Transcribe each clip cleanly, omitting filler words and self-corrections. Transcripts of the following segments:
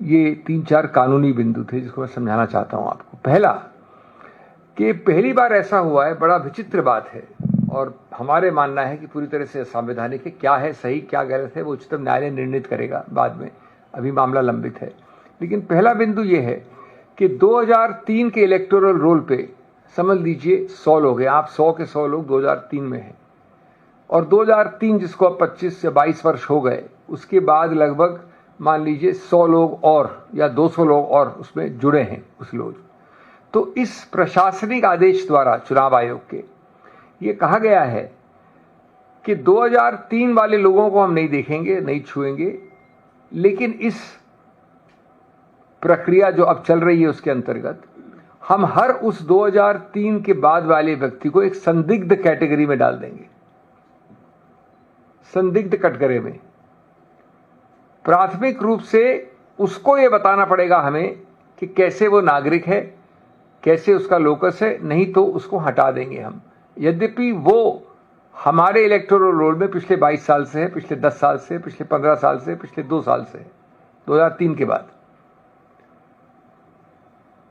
ये 3-4 कानूनी बिंदु थे जिसको मैं समझाना चाहता हूं आपको। पहला, कि पहली बार ऐसा हुआ है, बड़ा विचित्र बात है और हमारे मानना है कि पूरी तरह से असंवैधानिक है। क्या है सही क्या गलत है वो उच्चतम न्यायालय निर्णित करेगा बाद में, अभी मामला लंबित है। लेकिन पहला बिंदु ये है कि 2003 के इलेक्टोरल रोल पे समझ लीजिए 100 लोग हैं, आप 100 के 100 लोग 2003 में हैं, और 2003 जिसको अब 25 से 22 वर्ष हो गए, उसके बाद लगभग मान लीजिए 100 लोग और या 200 लोग और उसमें जुड़े हैं उस लोग। तो इस प्रशासनिक आदेश द्वारा चुनाव आयोग के ये कहा गया है कि 2003 वाले लोगों को हम नहीं देखेंगे, नहीं छुएंगे, लेकिन इस प्रक्रिया जो अब चल रही है उसके अंतर्गत हम हर उस 2003 के बाद वाले व्यक्ति को एक संदिग्ध कैटेगरी में डाल देंगे। संदिग्ध कटघरे में प्राथमिक रूप से उसको यह बताना पड़ेगा हमें कि कैसे वो नागरिक है, कैसे उसका लोकस है, नहीं तो उसको हटा देंगे हम। यद्यपि वो हमारे इलेक्टोरल रोल में पिछले 22 साल से है, पिछले 10 साल से, पिछले 15 साल से, पिछले 2 साल से है, 2003 के बाद।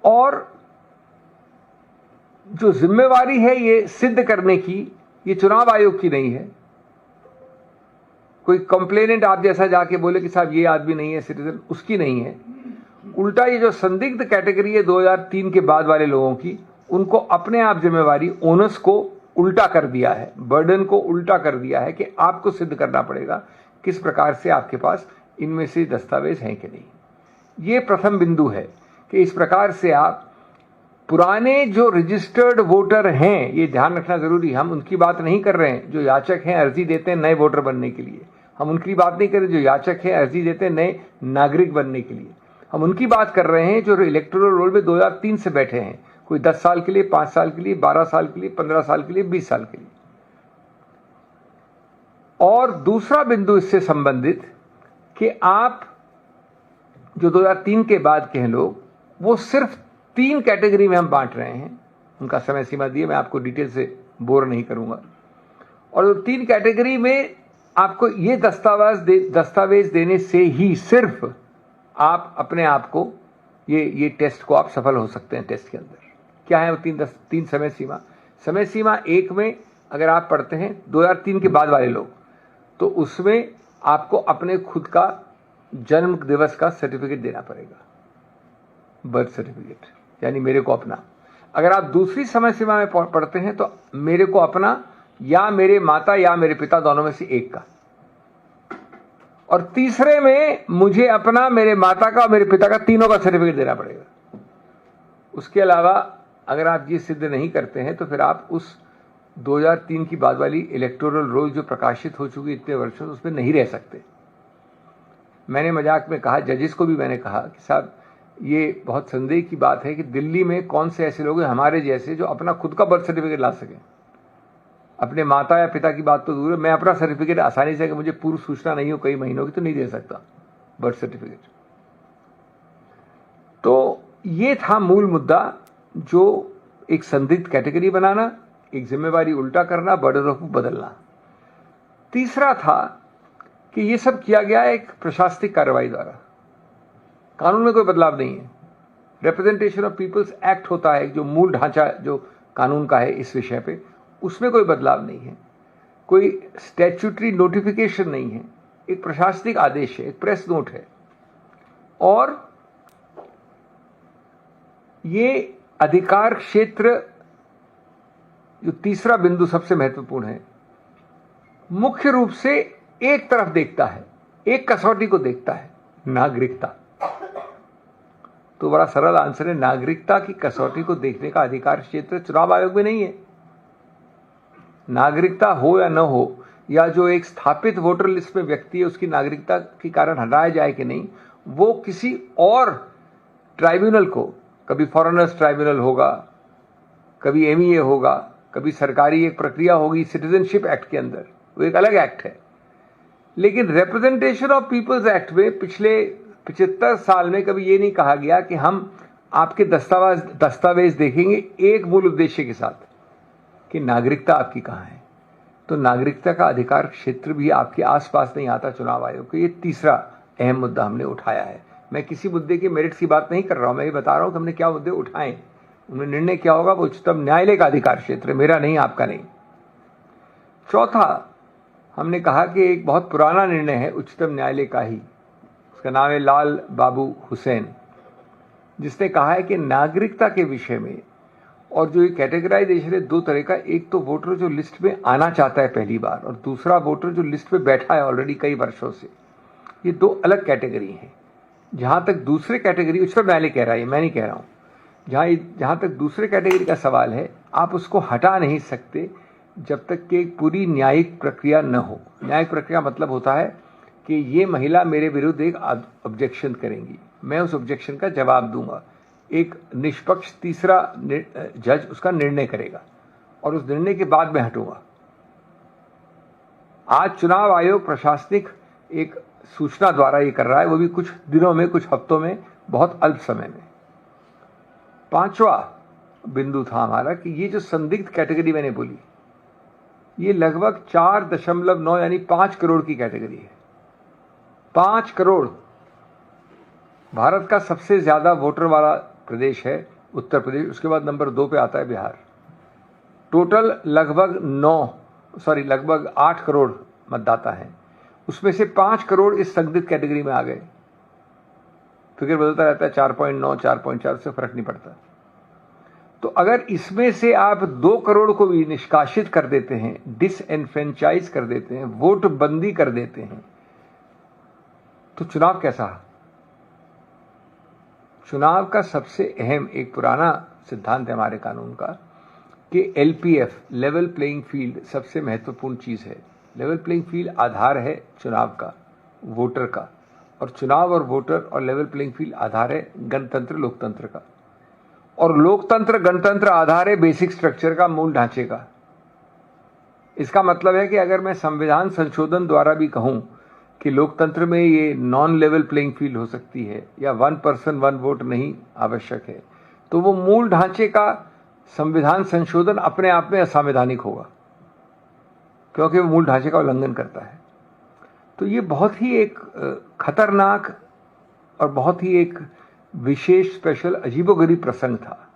और जो जिम्मेवारी है ये सिद्ध करने की, ये चुनाव आयोग की नहीं है। कोई कंप्लेनेंट आप जैसा जाके बोले कि साहब ये आदमी नहीं है सिटीजन, उसकी नहीं है। उल्टा ये जो संदिग्ध कैटेगरी है 2003 के बाद वाले लोगों की, उनको अपने आप जिम्मेवारी, ओनस को उल्टा कर दिया है, बर्डन को उल्टा कर दिया है कि आपको सिद्ध करना पड़ेगा किस प्रकार से आपके पास इनमें से दस्तावेज हैं कि नहीं। ये प्रथम बिंदु है कि इस प्रकार से आप पुराने जो रजिस्टर्ड वोटर हैं, ये ध्यान रखना जरूरी, हम उनकी बात नहीं कर रहे हैं जो याचक हैं, अर्जी देते हैं नए वोटर बनने के लिए। हम उनकी बात नहीं कर रहे जो याचक हैं, अर्जी देते हैं नए नागरिक बनने के लिए। हम उनकी बात कर रहे हैं जो इलेक्टोरल रोल में 2003 से बैठे हैं, कोई 10 साल के लिए, 5 साल के लिए, 12 साल के लिए, 15 साल के लिए, 20 साल के लिए। और दूसरा बिंदु इससे संबंधित कि आप जो 2003 के बाद के हैं लोग, वो सिर्फ 3 कैटेगरी में हम बांट रहे हैं। उनका समय सीमा दिए, मैं आपको डिटेल से बोर नहीं करूंगा। और 3 कैटेगरी में आपको ये दस्तावेज देने से ही सिर्फ आप अपने आप को ये टेस्ट को आप सफल हो सकते हैं। टेस्ट के अंदर क्या है वो 3 समय सीमा। समय सीमा 1 में अगर आप पढ़ते हैं 2003 के बाद वाले लोग, तो उसमें आपको अपने खुद का जन्म दिवस का सर्टिफिकेट देना पड़ेगा, बर्थ सर्टिफिकेट, यानी मेरे को अपना। अगर आप दूसरी समय सीमा में पढ़ते हैं तो मेरे को अपना या मेरे माता या मेरे पिता, दोनों में से एक का। और तीसरे में मुझे अपना, मेरे माता का और मेरे पिता का, तीनों का सर्टिफिकेट देना पड़ेगा। उसके अलावा अगर आप ये सिद्ध नहीं करते हैं तो फिर आप उस 2003 की बाद वाली इलेक्टोरल रोल जो प्रकाशित हो चुकी इतने वर्षों, उसमें नहीं रह सकते। मैंने मजाक में कहा, जजेस को भी मैंने कहा कि साहब ये बहुत संदेह की बात है कि दिल्ली में कौन से ऐसे लोग हैं हमारे जैसे जो अपना खुद का बर्थ सर्टिफिकेट ला सकें। अपने माता या पिता की बात तो दूर है, मैं अपना सर्टिफिकेट आसानी से, कि मुझे पूर्व सूचना नहीं हो कई महीनों की, तो नहीं दे सकता बर्थ सर्टिफिकेट। तो ये था मूल मुद्दा, जो एक संदिग्ध कैटेगरी बनाना, एक जिम्मेवारी उल्टा करना, बर्डन ऑफ बदलना। तीसरा था कि ये सब किया गया एक प्रशासनिक कार्रवाई द्वारा। कानून में कोई बदलाव नहीं है। रिप्रेजेंटेशन ऑफ पीपल्स एक्ट होता है जो मूल ढांचा जो कानून का है इस विषय पे, उसमें कोई बदलाव नहीं है। कोई स्टैट्यूटरी नोटिफिकेशन नहीं है, एक प्रशासनिक आदेश है, एक प्रेस नोट है। और ये अधिकार क्षेत्र, जो तीसरा बिंदु सबसे महत्वपूर्ण है, मुख्य रूप से एक तरफ देखता है, एक कसौटी को देखता है, नागरिकता। तो बड़ा सरल आंसर है, नागरिकता की कसौटी को देखने का अधिकार क्षेत्र चुनाव आयोग में नहीं है। नागरिकता हो या न हो, या जो एक स्थापित वोटर लिस्ट में व्यक्ति है उसकी नागरिकता के कारण हटाया जाए कि नहीं, वो किसी और ट्राइब्यूनल को, कभी फॉरेनर्स ट्राइब्यूनल होगा, कभी एमईए होगा, कभी सरकारी एक प्रक्रिया होगी सिटीजनशिप एक्ट के अंदर, वो एक अलग एक्ट है। लेकिन रिप्रेजेंटेशन ऑफ पीपल्स एक्ट में पिछले 75 साल में कभी ये नहीं कहा गया कि हम आपके दस्तावेज देखेंगे एक मूल उद्देश्य के साथ कि नागरिकता आपकी कहाँ है। तो नागरिकता का अधिकार क्षेत्र भी आपके आसपास नहीं आता चुनाव आयोग के। ये तीसरा अहम मुद्दा हमने उठाया है मैं किसी मुद्दे के मेरिट्स की बात नहीं कर रहा हूं, मैं ये बता रहा हूं कि हमने क्या मुद्दे उठाए, उनमें निर्णय क्या होगा वो उच्चतम न्यायालय का अधिकार क्षेत्र है, मेरा नहीं, आपका नहीं। चौथा, हमने कहा कि एक बहुत पुराना निर्णय है उच्चतम न्यायालय का ही, उसका नाम है लाल बाबू हुसैन, जिसने कहा है कि नागरिकता के विषय में और जो ये कैटेगराइजेशन है दो तरह का, एक तो वोटर जो लिस्ट में आना चाहता है पहली बार, और दूसरा वोटर जो लिस्ट में बैठा है ऑलरेडी कई वर्षों से। ये दो अलग कैटेगरी हैं। जहां तक दूसरे कैटेगरी, उच्चतम न्यायालय कह रहा है, मैं नहीं कह रहा हूं, जहां तक दूसरे कैटेगरी का सवाल है, आप उसको हटा नहीं सकते जब तक कि एक पूरी न्यायिक प्रक्रिया न हो। न्यायिक प्रक्रिया मतलब होता है कि ये महिला मेरे विरुद्ध एक ऑब्जेक्शन करेंगी, मैं उस ऑब्जेक्शन का जवाब दूंगा, एक निष्पक्ष तीसरा जज उसका निर्णय करेगा और उस निर्णय के बाद मैं हटूंगा। आज चुनाव आयोग प्रशासनिक एक सूचना द्वारा ये कर रहा है, वो भी कुछ दिनों में, कुछ हफ्तों में, बहुत अल्प समय में। पांचवा बिंदु था हमारा कि ये जो संदिग्ध कैटेगरी मैंने बोली, ये लगभग 4.9 यानी 5 करोड़ की कैटेगरी है। 5 करोड़। भारत का सबसे ज्यादा वोटर वाला प्रदेश है उत्तर प्रदेश, उसके बाद नंबर 2 पे आता है बिहार। टोटल लगभग 8 करोड़ मतदाता हैं, उसमें से 5 करोड़ इस संदिग्ध कैटेगरी में आ गए। फिगर बदलता रहता है, 4.9 4.4 से फर्क नहीं पड़ता। तो अगर इसमें से आप 2 करोड़ को भी निष्कासित कर देते हैं, डिसएनफ्रेंचाइज कर देते हैं, वोट बंदी कर देते हैं, तो चुनाव कैसा? चुनाव का सबसे अहम एक पुराना सिद्धांत है हमारे कानून का कि एलपीएफ, लेवल प्लेइंग फील्ड, सबसे महत्वपूर्ण चीज है। लेवल प्लेइंग फील्ड आधार है चुनाव का, वोटर का, और चुनाव और वोटर और लेवल प्लेइंग फील्ड आधार है गणतंत्र, लोकतंत्र का। और लोकतंत्र, गणतंत्र आधार है बेसिक स्ट्रक्चर का, मूल ढांचे का। इसका मतलब है कि अगर मैं संविधान संशोधन द्वारा भी कहूं कि लोकतंत्र में ये नॉन लेवल प्लेइंग फील्ड हो सकती है या 1 पर्सन 1 वोट नहीं आवश्यक है, तो वो मूल ढांचे का संविधान संशोधन अपने आप में असंवैधानिक होगा, क्योंकि वो मूल ढांचे का उल्लंघन करता है। तो ये बहुत ही एक खतरनाक और बहुत ही एक विशेष, स्पेशल, अजीबोगरीब प्रसंग था।